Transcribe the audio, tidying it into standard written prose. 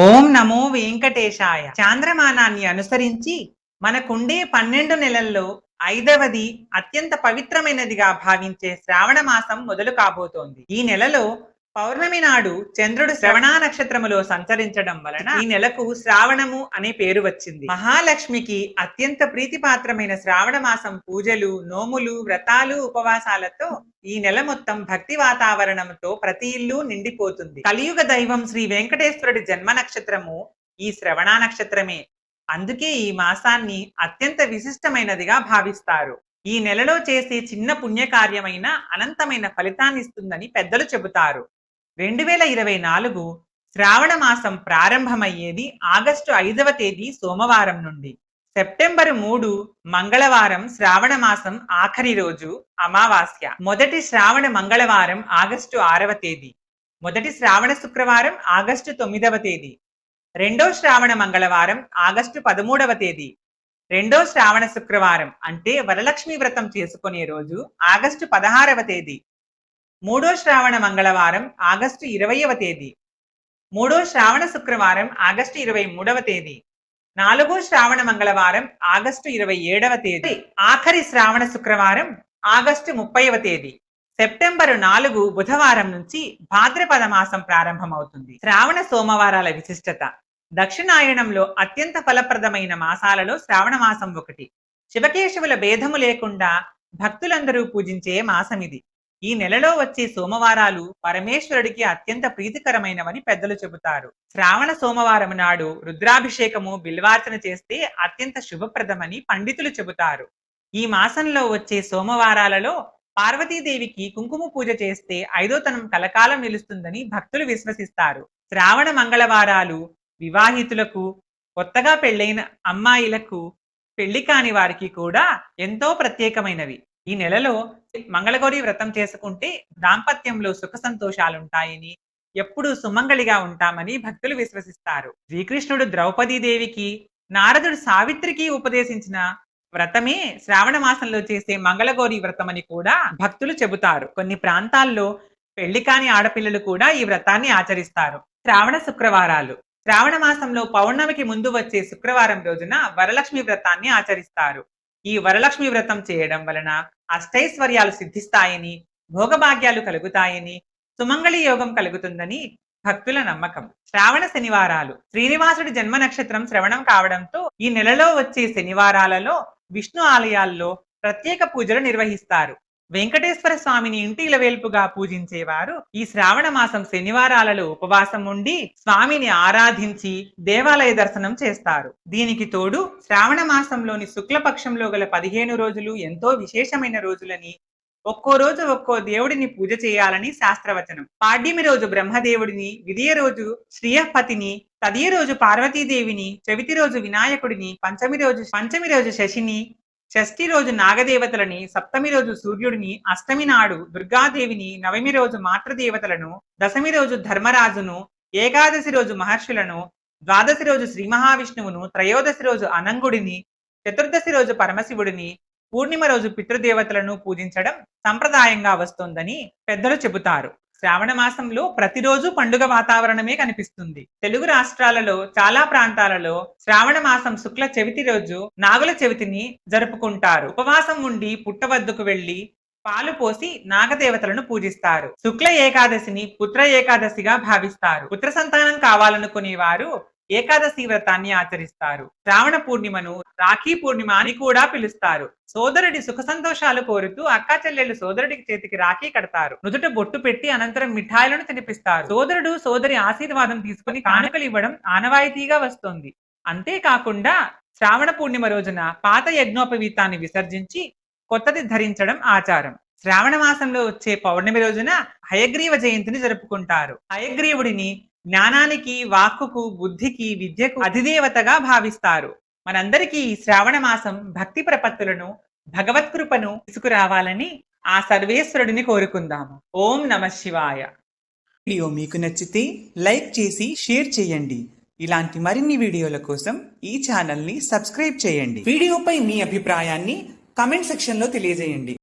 ఓం నమో వెంకటేశాయ. చాంద్రమానాన్ని అనుసరించి మనకుండే 12 నెలల్లో 5వది అత్యంత పవిత్రమైనదిగా భావించే శ్రావణ మాసం మొదలు కాబోతోంది. ఈ నెలలో పౌర్ణమి నాడు చంద్రుడు శ్రవణ నక్షత్రములో సంచరించడం వలన ఈ నెలకు శ్రావణము అనే పేరు వచ్చింది. మహాలక్ష్మికి అత్యంత ప్రీతిపాత్రమైన శ్రావణ మాసం పూజలు, నోములు, వ్రతాలు, ఉపవాసాలతో ఈ నెల మొత్తం భక్తి వాతావరణంతో ప్రతి ఇల్లు నిండిపోతుంది. కలియుగ దైవం శ్రీ వెంకటేశ్వరుడి జన్మ నక్షత్రము ఈ శ్రవణ నక్షత్రమే. అందుకే ఈ మాసాన్ని అత్యంత విశిష్టమైనదిగా భావిస్తారు. ఈ నెలలో చేసే చిన్న పుణ్యకార్యమైన అనంతమైన ఫలితాన్ని ఇస్తుందని పెద్దలు చెబుతారు. 2024 శ్రావణ మాసం ప్రారంభమయ్యేది ఆగస్టు 5వ తేదీ సోమవారం నుండి. సెప్టెంబర్ 3 మంగళవారం శ్రావణ మాసం ఆఖరి రోజు అమావాస్య. మొదటి శ్రావణ మంగళవారం ఆగస్టు 6వ తేదీ. మొదటి శ్రావణ శుక్రవారం ఆగస్టు 9వ తేదీ. రెండో శ్రావణ మంగళవారం ఆగస్టు 13వ తేదీ. రెండో శ్రావణ శుక్రవారం అంటే వరలక్ష్మి వ్రతం చేసుకునే రోజు ఆగస్టు 16వ తేదీ. మూడో శ్రావణ మంగళవారం ఆగస్టు 20వ తేదీ. మూడో శ్రావణ శుక్రవారం ఆగస్టు 23వ తేదీ. నాలుగో శ్రావణ మంగళవారం ఆగస్టు 27వ తేదీ. ఆఖరి శ్రావణ శుక్రవారం ఆగస్టు 30వ తేదీ. సెప్టెంబర్ 4 బుధవారం నుంచి భాద్రపద మాసం ప్రారంభమవుతుంది. శ్రావణ సోమవారాల విశిష్టత. దక్షిణాయనంలో అత్యంత ఫలప్రదమైన మాసాలలో శ్రావణ మాసం ఒకటి. శివకేశవుల భేదము లేకుండా భక్తులందరూ పూజించే మాసం ఇది. ఈ నెలలో వచ్చే సోమవారాలు పరమేశ్వరుడికి అత్యంత ప్రీతికరమైనవని పెద్దలు చెబుతారు. శ్రావణ సోమవారం నాడు రుద్రాభిషేకము, బిల్వార్చన చేస్తే అత్యంత శుభప్రదమని పండితులు చెబుతారు. ఈ మాసంలో వచ్చే సోమవారాలలో పార్వతీదేవికి కుంకుమ పూజ చేస్తే 5వ తనం కలకాలం నిలుస్తుందని భక్తులు విశ్వసిస్తారు. శ్రావణ మంగళవారాలు వివాహితులకు, కొత్తగా పెళ్లైన అమ్మాయిలకు, పెళ్లి కాని వారికి కూడా ఎంతో ప్రత్యేకమైనవి. ఈ నెలలో మంగళగౌరి వ్రతం చేసుకుంటే దాంపత్యంలో సుఖ సంతోషాలుంటాయని, ఎప్పుడూ సుమంగళిగా ఉంటామని భక్తులు విశ్వసిస్తారు. శ్రీకృష్ణుడు ద్రౌపదీదేవికి, నారదుడు సావిత్రికి ఉపదేశించిన వ్రతమే శ్రావణ మాసంలో చేసే మంగళగౌరి వ్రతమని కూడా భక్తులు చెబుతారు. కొన్ని ప్రాంతాల్లో పెళ్లి కాని ఆడపిల్లలు కూడా ఈ వ్రతాన్ని ఆచరిస్తారు. శ్రావణ శుక్రవారాలు. శ్రావణ మాసంలో పౌర్ణమికి ముందు వచ్చే శుక్రవారం రోజున వరలక్ష్మి వ్రతాన్ని ఆచరిస్తారు. ఈ వరలక్ష్మి వ్రతం చేయడం వలన అష్టైశ్వర్యాలు సిద్ధిస్తాయని, భోగభాగ్యాలు కలుగుతాయని, సుమంగళి యోగం కలుగుతుందని భక్తుల నమ్మకం. శ్రావణ శనివారాలు. శ్రీనివాసుడి జన్మ నక్షత్రం శ్రవణం కావడంతో ఈ నెలలో వచ్చే శనివారాలలో విష్ణు ఆలయాల్లో ప్రత్యేక పూజలు నిర్వహిస్తారు. వెంకటేశ్వర స్వామిని ఇంటి ఇలవేల్పుగా పూజించేవారు ఈ శ్రావణ మాసం శనివారాలలో ఉపవాసం ఉండి స్వామిని ఆరాధించి దేవాలయ దర్శనం చేస్తారు. దీనికి తోడు శ్రావణ మాసంలోని శుక్లపక్షంలో గల 15 రోజులు ఎంతో విశేషమైన రోజులని, ఒక్కో రోజు ఒక్కో దేవుడిని పూజ చేయాలని శాస్త్రవచనం. పాడ్యమి రోజు బ్రహ్మదేవుడిని, విదియ రోజు శ్రీయపతిని, తదియ రోజు పార్వతీదేవిని, చవితి రోజు వినాయకుడిని, పంచమి రోజు శశిని, షష్ఠి రోజు నాగదేవతలని, సప్తమి రోజు సూర్యుడిని, అష్టమి నాడు దుర్గాదేవిని, నవమి రోజు మాతృదేవతలను, దశమి రోజు ధర్మరాజును, ఏకాదశి రోజు మహర్షులను, ద్వాదశి రోజు శ్రీ మహావిష్ణువును, త్రయోదశి రోజు అనంగుడిని, చతుర్దశి రోజు పరమశివుడిని, పూర్ణిమ రోజు పితృదేవతలను పూజించడం సంప్రదాయంగా వస్తోందని పెద్దలు చెబుతారు. శ్రావణ మాసంలో ప్రతిరోజు పండుగ వాతావరణమే కనిపిస్తుంది. తెలుగు రాష్ట్రాలలో చాలా ప్రాంతాలలో శ్రావణ మాసం శుక్ల చవితి రోజు నాగుల చవితిని జరుపుకుంటారు. ఉపవాసం ఉండి పుట్టవద్దకు వెళ్లి పాలు పోసి నాగదేవతలను పూజిస్తారు. శుక్ల ఏకాదశిని పుత్ర ఏకాదశిగా భావిస్తారు. పుత్ర సంతానం కావాలనుకునే వారు ఏకాదశి వ్రతాన్ని ఆచరిస్తారు. శ్రావణ పూర్ణిమను రాఖీ పూర్ణిమ అని కూడా పిలుస్తారు. సోదరుడి సుఖ సంతోషాలు కోరుతూ అక్కా చెల్లెళ్ళు సోదరుడికి చేతికి రాఖీ కడతారు. నుదుట బొట్టు పెట్టి అనంతరం మిఠాయిలను తినిపిస్తారు. సోదరుడు సోదరి ఆశీర్వాదం తీసుకుని కానుకలు ఇవ్వడం ఆనవాయితీగా వస్తోంది. అంతేకాకుండా శ్రావణ పూర్ణిమ రోజున పాత యజ్ఞోపవీతాన్ని విసర్జించి కొత్తది ధరించడం ఆచారం. శ్రావణ మాసంలో వచ్చే పౌర్ణమి రోజున హయగ్రీవ జయంతిని జరుపుకుంటారు. హయగ్రీవుడిని జ్ఞానానికి, వాక్కుకు, బుద్ధికి, విద్యకు అధిదేవతగా భావిస్తారు. మనందరికీ ఈ శ్రావణ మాసం భక్తి ప్రపత్తులను, భగవత్కృపను తీసుకురావాలని ఆ సర్వేశ్వరుడిని కోరుకుందాము. ఓం నమః శివాయ. వీడియో మీకు నచ్చితే లైక్ చేసి షేర్ చేయండి. ఇలాంటి మరిన్ని వీడియోల కోసం ఈ ఛానల్ని సబ్స్క్రైబ్ చేయండి. వీడియోపై మీ అభిప్రాయాన్ని కామెంట్ సెక్షన్లో తెలియజేయండి.